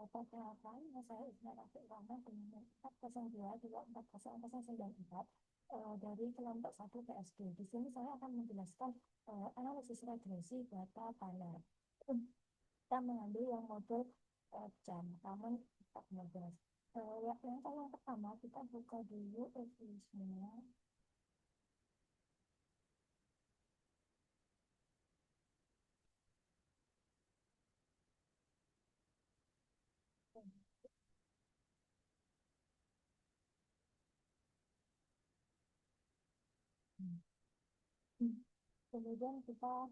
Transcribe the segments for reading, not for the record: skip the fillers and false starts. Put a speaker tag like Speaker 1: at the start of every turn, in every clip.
Speaker 1: Perkenalkan, saya Isma Rafiq Rahman dengan 402 240094 dari kelompok 1 PSD. Di sini saya akan menjelaskan analisis regresi data panel. Kita mengambil yang model jam, namun 14. Yang pertama kita buka dulu evolusinya. Kemudian kita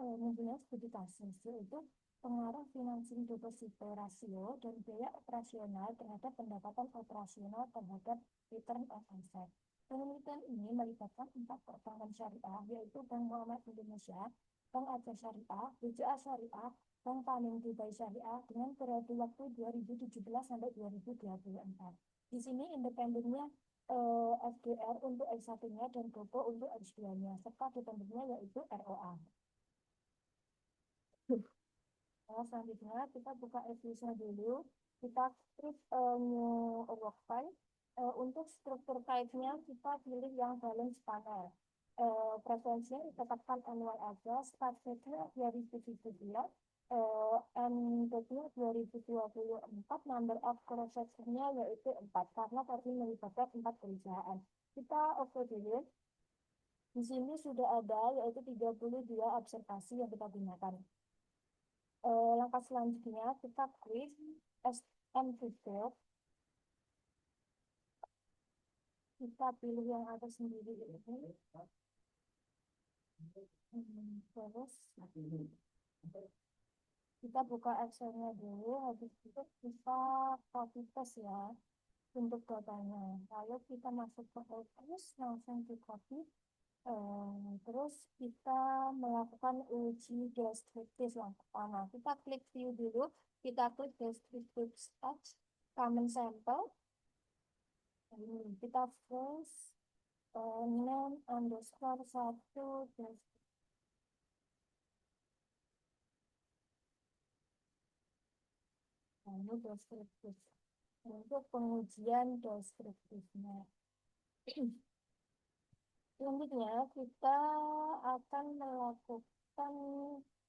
Speaker 1: mempunyai studi kasus, yaitu pengaruh financing deposito rasio dan biaya operasional terhadap pendapatan operasional terhadap return on asset. Penelitian ini melibatkan 4 perbankan syariah, yaitu Bank Muhammad Indonesia, Bank Aceh Syariah, BCA Syariah, Bank Panin Dubai Syariah dengan periode waktu 2017 sampai 2024. Di sini independennya FDR untuk X1-nya dan GOPO untuk X2-nya, serta dependennya yaitu ROA. Selanjutnya kita buka episode dulu. Kita klik new workfile. Untuk struktur type-nya kita pilih yang balance panel. Preferensinya ditetapkan annual aja. Start date-nya 2017. End-date-nya 2024. Number of cross-section-nya yaitu 4 karena tadi melibatkan 4 perusahaan. Kita oke dulu. Di sini sudah ada yaitu 32 observasi yang kita gunakan. Langkah selanjutnya kita klik SM Report. Kita pilih yang ada sendiri ini. Terus kita buka Excel-nya dulu, habis itu kita copy paste ya untuk datanya. Lalu kita masuk ke Office, langsung di copy. Terus kita melakukan uji deskriptif yang pertama. Kita klik view dulu, kita klik deskriptif stats, common sample. Kita first name underscore 1 ini deskriptif. Untuk pengujian deskriptifnya. Selanjutnya kita akan melakukan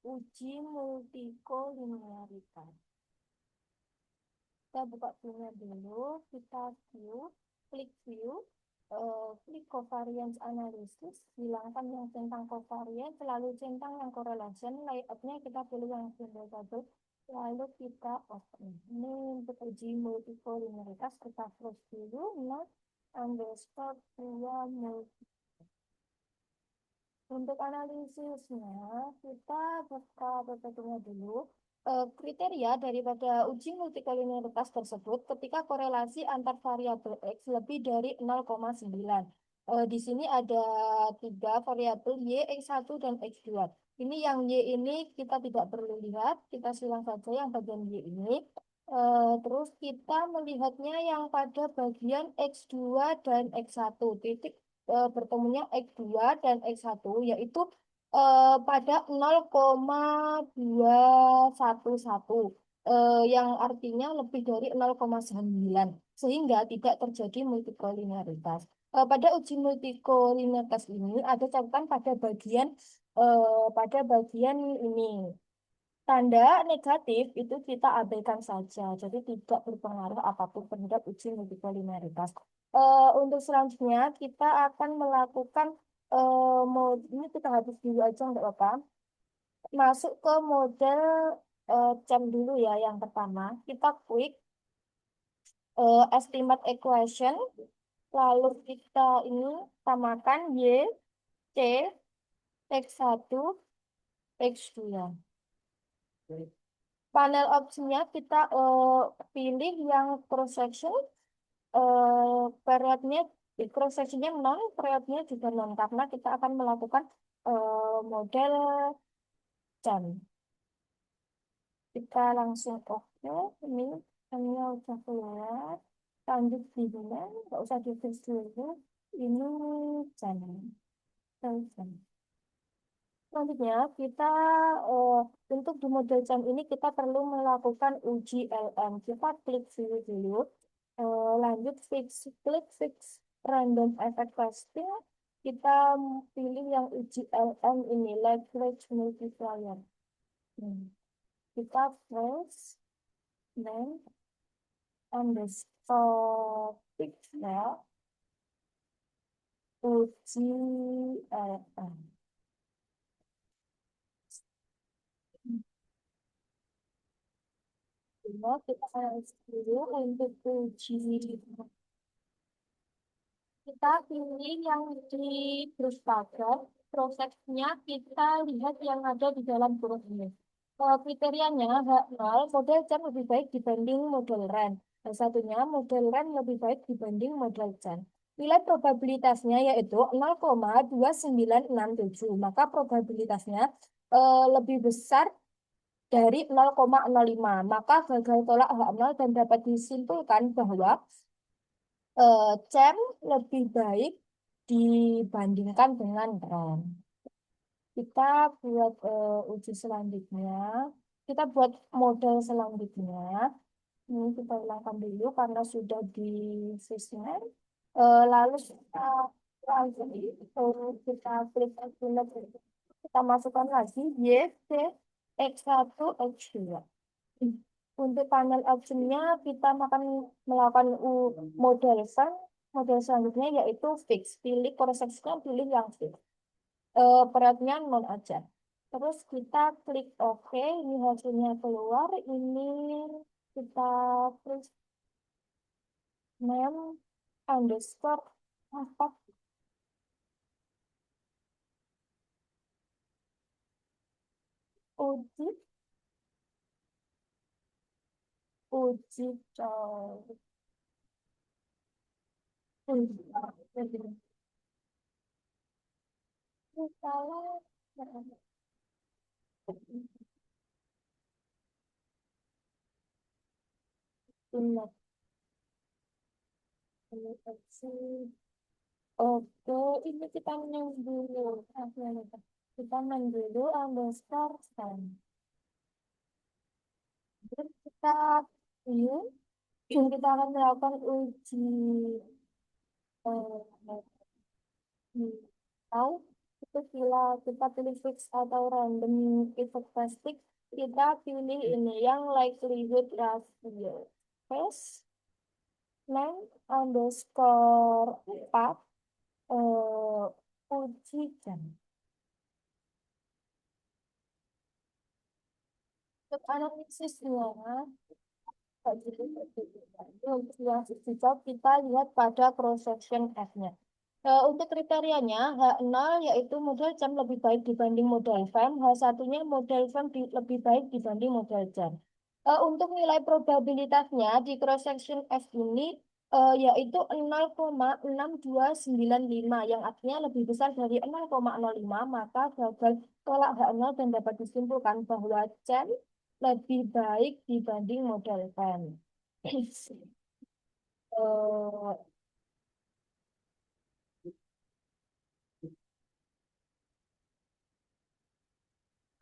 Speaker 1: uji multikolinearitas. Kita buka view-nya dulu, kita view, klik covariance analysis, hilangkan yang centang covariance, lalu centang yang correlation, layout-nya kita pilih yang single table, lalu kita open. Ini untuk uji multikolinearitas, kita close dulu, not underscore 2 multi. Untuk analisisnya, kita buka PPT-nya dulu. Kriteria daripada uji multikolinearitas tersebut ketika korelasi antar variabel X lebih dari 0,9. Di sini ada 3 variabel Y, X1, dan X2. Ini yang Y ini kita tidak perlu lihat, kita silang saja yang bagian Y ini. Terus kita melihatnya yang pada bagian X2 dan X1. Titik bertemunya X2 dan X1 yaitu pada 0,211 yang artinya lebih dari 0,9 sehingga tidak terjadi multikolinearitas. Pada uji multikolinearitas ini ada catatan pada bagian ini. Tanda negatif itu kita abaikan saja, jadi tidak berpengaruh apapun terhadap uji multikolinearitas. Untuk selanjutnya kita akan melakukan mode ini kita habis dulu aja nggak apa-apa. Masuk ke model jam dulu ya yang pertama. Kita klik estimate equation, lalu kita ini samakan Y, C, X1, X2. Panel opsinya kita pilih yang cross section, periodnya cross sectionnya non, periodnya juga non karena kita akan melakukan model jam. Kita langsung oke, ini hanya udah keluar. Lanjut di bulan, nggak usah di dulu. Ini jam. Jam. Selanjutnya, kita eh, untuk di model jam ini kita perlu melakukan uji LM. Kita klik view dulu, lanjut klik fix random effect testing. Kita pilih yang uji LM ini, leverage multiplier. Hmm. Kita press then underscore pixel uji LM. Cuma kita harus dulu untuk uji. Kita pilih yang di Bruce Pagar. Prosesnya kita lihat yang ada di dalam huruf ini. Kriterianya H0, model CHAN lebih baik dibanding model RAN. Satunya, model RAN lebih baik dibanding model CHAN. Nilai probabilitasnya yaitu 0,2967. Maka probabilitasnya lebih besar dari 0,05. Maka gagal tolak H0 dan dapat disimpulkan bahwa CHAN lebih baik dibandingkan dengan RAM. Kita buat uji selanjutnya. Kita buat model selanjutnya. Ini kita hilangkan dulu karena sudah di sisnya. Lalu kita lagi kita klik Exynos. Kita masukkan lagi Y, C, X1, X2. Untuk panel optionnya kita akan melakukan model fun. Model selanjutnya yaitu fix. Pilih cross-sectionnya, pilih yang fix. Beratnya non aja. Terus kita klik OK. Ini hasilnya keluar. Ini kita klik name underscore apa uji uji uji salah. Ingat ini opsi. Oke, ini kita menang dulu. Kita menang dulu underscore scan. Terus kita ini kita akan melakukan uji eh, tahu itu kita pilih fix atau random effect plastik. Kita pilih ini yang likelihood ratio. Terus name underscore 4 uji jam. Untuk analisisnya, untuk yang jawab kita lihat pada cross section F-nya. Untuk kriterianya, H0 yaitu model jam lebih baik dibanding model FEM, H1-nya model FEM lebih baik dibanding model jam. Untuk nilai probabilitasnya di cross section F ini yaitu 0,6295 yang artinya lebih besar dari 0,05, maka gagal tolak H0 dan dapat disimpulkan bahwa jam lebih baik dibanding model FEM. Eh,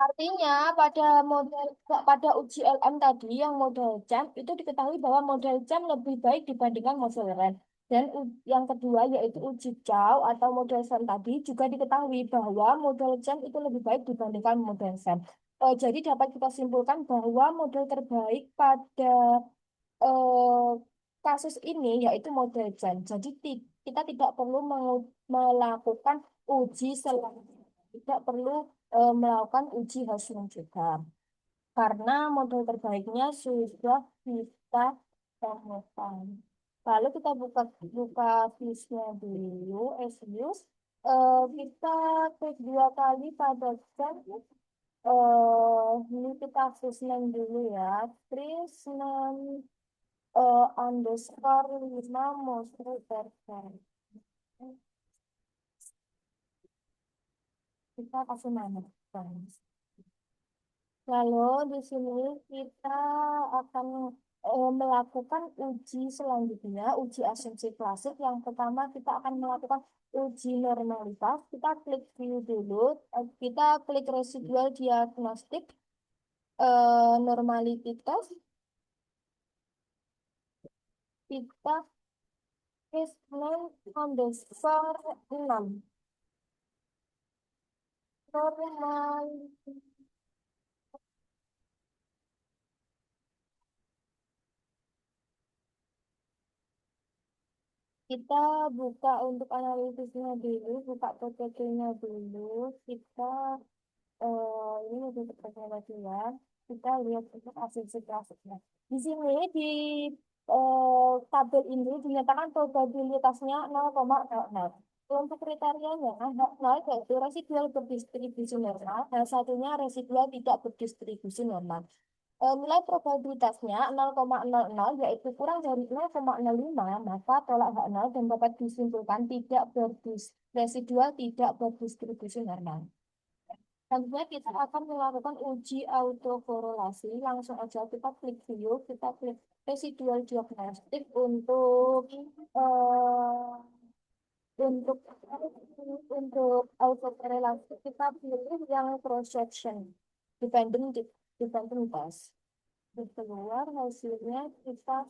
Speaker 1: Artinya pada uji LM tadi yang model jam itu diketahui bahwa model jam lebih baik dibandingkan model RAN. Dan yang kedua yaitu uji Chow atau model SAM tadi juga diketahui bahwa model jam itu lebih baik dibandingkan model SAM. Jadi dapat kita simpulkan bahwa model terbaik pada eh, kasus ini yaitu model jam. Jadi kita tidak perlu melakukan uji selanjutnya. Tidak perlu melakukan uji hasil juga karena model terbaiknya sudah kita temukan. Lalu kita buka buka fishnya dulu, Esius. Kita klik dua kali pada chat. Ini kita fishnya dulu ya. Trisnam underscore 5 mostly perfect. Kita kasih nama. Lalu di sini kita akan melakukan uji selanjutnya, uji asumsi klasik. Yang pertama kita akan melakukan uji normalitas, kita klik view dulu, kita klik residual diagnostik, normalitas, kita case name underscore 6. Normal, kita buka untuk analisisnya dulu, buka PPT-nya dulu, kita ini lebih tepatnya lagi ya. Kita lihat untuk hasil grafiknya. Di sini di tabel ini dinyatakan probabilitasnya 0,00. Untuk kriterianya, nol yaitu residual berdistribusi normal, dan satunya residual tidak berdistribusi normal. Nilai probabilitasnya 0,00 yaitu kurang dari 0,05, maka tolak H0 dan dapat disimpulkan tidak residual tidak berdistribusi normal. Selanjutnya kita akan melakukan uji autokorelasi. Langsung aja kita klik view, kita klik residual diagnostik untuk untuk autokorelasi kita pilih yang cross section dependent dependent test. Keluar hasilnya kita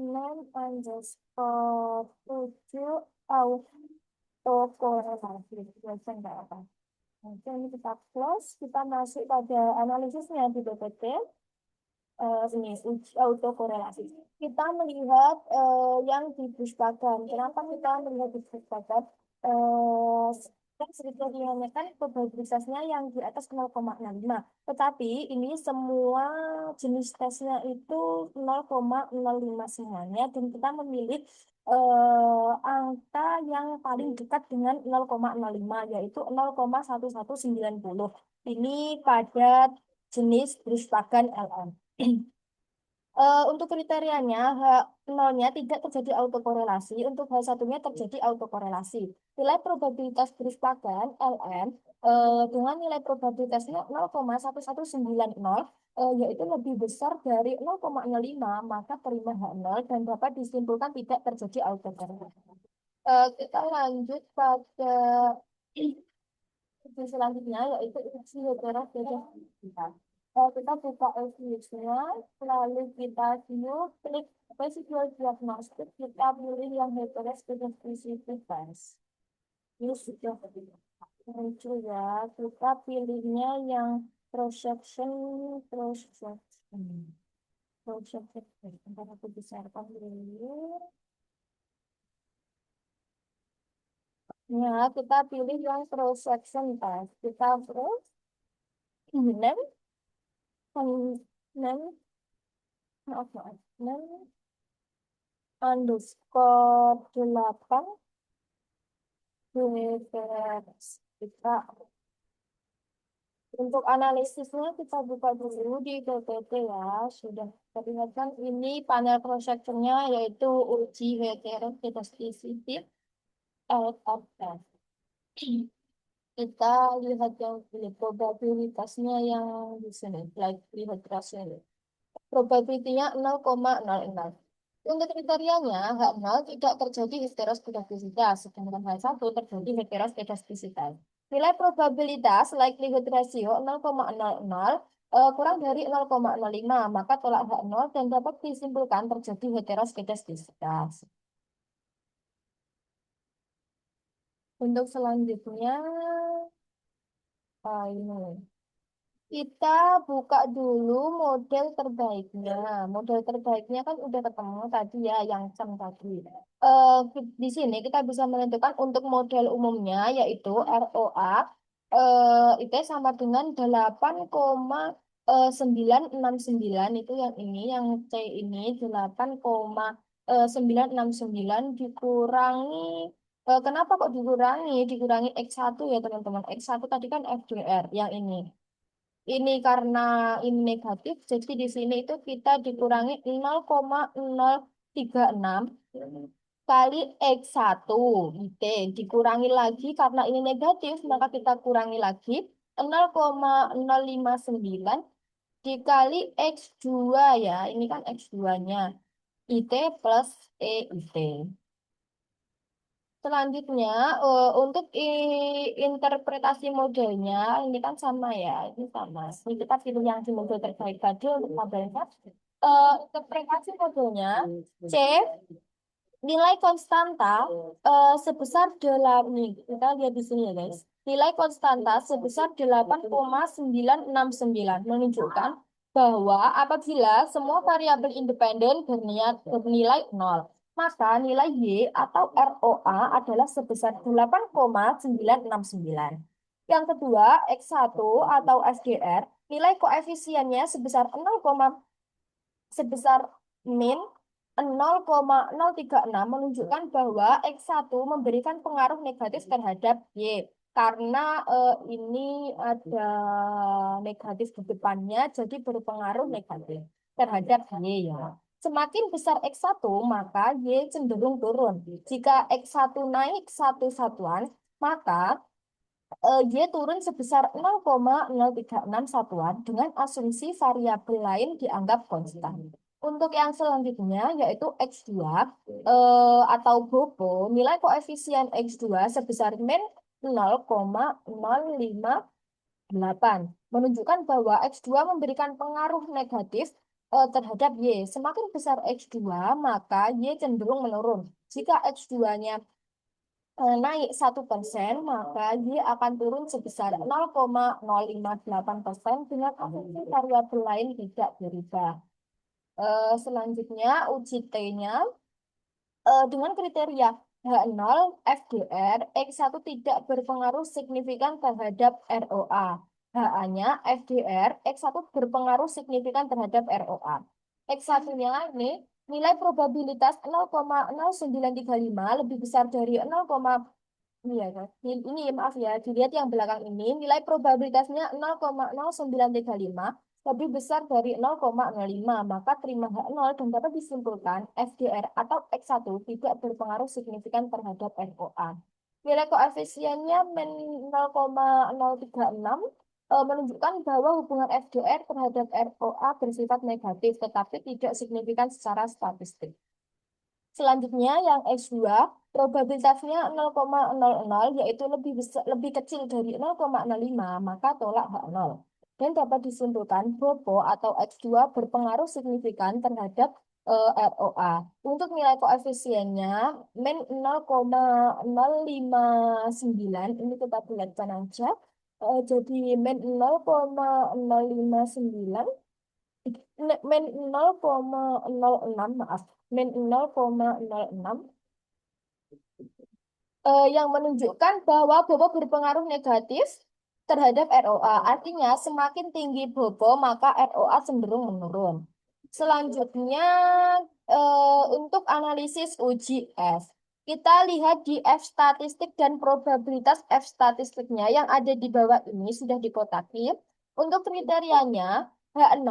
Speaker 1: name underscore 7 autokorelasi. Biasa nggak apa. Oke, ini kita close, kita masuk pada analisisnya di BPT. Ini uji autokorelasi. Kita melihat yang di Bushbagan. Kenapa kita melihat di Bushbagan? Eh kan kriterianya kan probabilitasnya yang di atas 0,65. Tetapi ini semua jenis tesnya itu 0,05 semuanya dan kita memilih angka yang paling dekat dengan 0,05 yaitu 0,1190. Ini pada jenis Bushbagan LM. Untuk kriterianya, H0-nya tidak terjadi autokorelasi, untuk H1-nya terjadi autokorelasi. Nilai probabilitas Bush-Pagan, LM, dengan nilai probabilitasnya 0,1190, yaitu lebih besar dari 0,05, maka terima H0 dan dapat disimpulkan tidak terjadi autokorelasi. Kita lanjut pada uji selanjutnya, yaitu uji heterogeneisitas. Kita buka FX-nya, lalu kita view, klik residual diagnostik, kita pilih yang heterogeneisitas. Ini sudah muncul ya, kita pilihnya yang cross-section, cross-section. Cross-section, bentar aku besarkan dulu. Ya, kita pilih yang cross-section test. Kita terus, name, name, maaf, maaf, name, underscore 8 DPRS. Kita untuk analisisnya kita buka dulu di PPT ya. Sudah terlihat kan ini panel cross sectionnya yaitu uji heterogeneity LFS. Kita lihat yang ini probabilitasnya yang di sini, lihat rasanya. Probabilitasnya 0,06. Untuk kriterianya, H0 tidak terjadi heteroskedastisitas, sedangkan H1 terjadi heteroskedastisitas. Nilai probabilitas likelihood ratio 0,00 kurang dari 0,05, maka tolak H0 dan dapat disimpulkan terjadi heteroskedastisitas. Untuk selanjutnya, ini. Kita buka dulu model terbaiknya. Model terbaiknya kan udah ketemu tadi ya, yang SEM tadi. Di sini kita bisa menentukan untuk model umumnya, yaitu ROA, itu sama dengan 8,969. Itu yang ini, yang C ini 8,969 dikurangi. Kenapa kok dikurangi? Dikurangi X1 ya teman-teman. X1 tadi kan FDR, yang ini. Ini karena ini negatif, jadi di sini itu kita dikurangi 0,036 kali X1 IT. Dikurangi lagi karena ini negatif, maka kita kurangi lagi 0,059 dikali X2 ya. Ini kan X2-nya. IT plus EIT. Selanjutnya, untuk interpretasi modelnya, ini kan sama ya, ini sama. Ini kita pilih yang di model terbaik tadi untuk tabelnya. Interpretasi modelnya, C, nilai konstanta sebesar 8, nih, kita lihat di sini ya guys. Nilai konstanta sebesar 8,969 menunjukkan bahwa apabila semua variabel independen bernilai 0, maka nilai Y atau ROA adalah sebesar 8,969. Yang kedua, X1 atau SDR, nilai koefisiennya sebesar 0, sebesar min 0,036 menunjukkan bahwa X1 memberikan pengaruh negatif terhadap Y. Karena ini ada negatif di depannya, jadi berpengaruh negatif terhadap Y ya. Semakin besar X1, maka Y cenderung turun. Jika X1 naik satu satuan, maka Y turun sebesar 0,036 satuan dengan asumsi variabel lain dianggap konstan. Untuk yang selanjutnya yaitu X2 atau Bobo, nilai koefisien X2 sebesar min 0,058 menunjukkan bahwa X2 memberikan pengaruh negatif terhadap Y. Semakin besar X2, maka Y cenderung menurun. Jika X2-nya naik 1%, maka dia akan turun sebesar 0,058% dengan asumsi variabel lain tidak berubah. Selanjutnya, uji T-nya dengan kriteria H0, FDR, X1 tidak berpengaruh signifikan terhadap ROA. HA-nya, FDR, X1 berpengaruh signifikan terhadap ROA. X1-nya ini nilai probabilitas 0,0935 lebih besar dari 0, iya, Kak. Ini maaf ya, dilihat yang belakang ini, nilai probabilitasnya 0,0935 lebih besar dari 0,05, maka terima H0 dan dapat disimpulkan FDR atau X1 tidak berpengaruh signifikan terhadap ROA. Nilai koefisiennya min 0,036 menunjukkan bahwa hubungan FDR terhadap ROA bersifat negatif, tetapi tidak signifikan secara statistik. Selanjutnya yang X2 probabilitasnya 0,00 yaitu lebih kecil dari 0,05 maka tolak H0. Dan dapat disimpulkan Bobo atau X2 berpengaruh signifikan terhadap ROA. Untuk nilai koefisiennya min 0,059 ini kita bulatkan aja. Jadi min 0,059 min 0,06 maaf min 0,06 yang menunjukkan bahwa Bobo berpengaruh negatif terhadap ROA. Artinya semakin tinggi Bobo maka ROA cenderung menurun. Selanjutnya untuk analisis uji F. Kita lihat di F statistik dan probabilitas F statistiknya yang ada di bawah ini sudah dikotaki. Untuk kriterianya H0,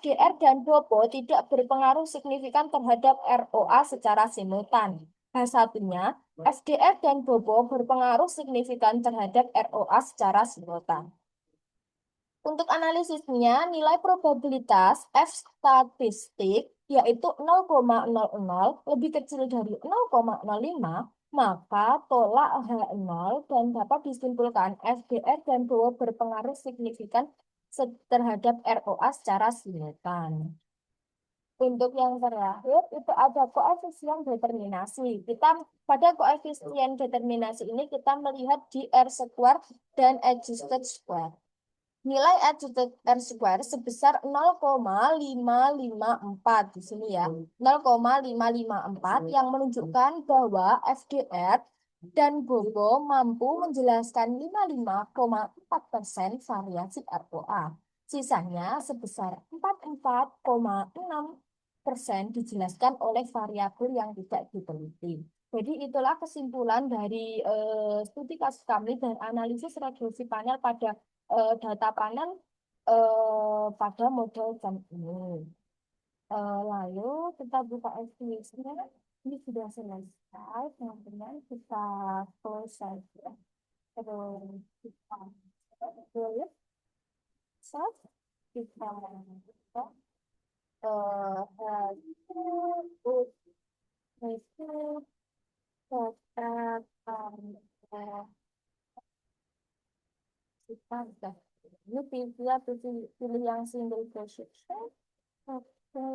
Speaker 1: FDR, dan Bobo tidak berpengaruh signifikan terhadap ROA secara simultan. H1-nya, FDR dan Bobo berpengaruh signifikan terhadap ROA secara simultan. Untuk analisisnya, nilai probabilitas F statistik yaitu 0,00 lebih kecil dari 0,05, maka tolak H0 dan dapat disimpulkan FDR dan Bobo berpengaruh signifikan terhadap ROA secara simultan. Untuk yang terakhir, itu ada koefisien determinasi. Kita pada koefisien determinasi ini kita melihat di R square dan adjusted square. Nilai adjusted R square sebesar 0,554 di sini ya. 0,554 yang menunjukkan bahwa FDR dan Bobo mampu menjelaskan 55,4% variasi ROA. Sisanya sebesar 44,6% dijelaskan oleh variabel yang tidak diteliti. Jadi itulah kesimpulan dari studi kasus kami dan analisis regresi panel pada data panel pada model jam ini. Lalu kita buka estimasinya. Ini sudah selesai, teman-teman. Kita close saja. Terus kita tulis, set, kita buka, hasil, hasil, Eh, eh, kita udah ini pilih ya pilih yang single position. Oke,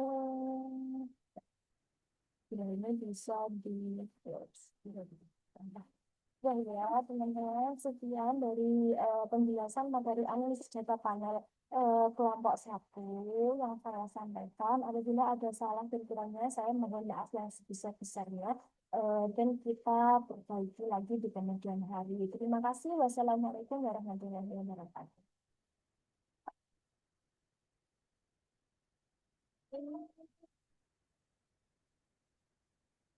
Speaker 1: ini bisa di close. Ya, ya, teman-teman, sekian dari penjelasan materi analisis data panel kelompok satu yang saya sampaikan. Apabila ada salah dan kurangnya, saya mohon maaf yang sebesar-besarnya. Dan kita perbaiki lagi di kemudian hari. Terima kasih. Wassalamualaikum warahmatullahi wabarakatuh.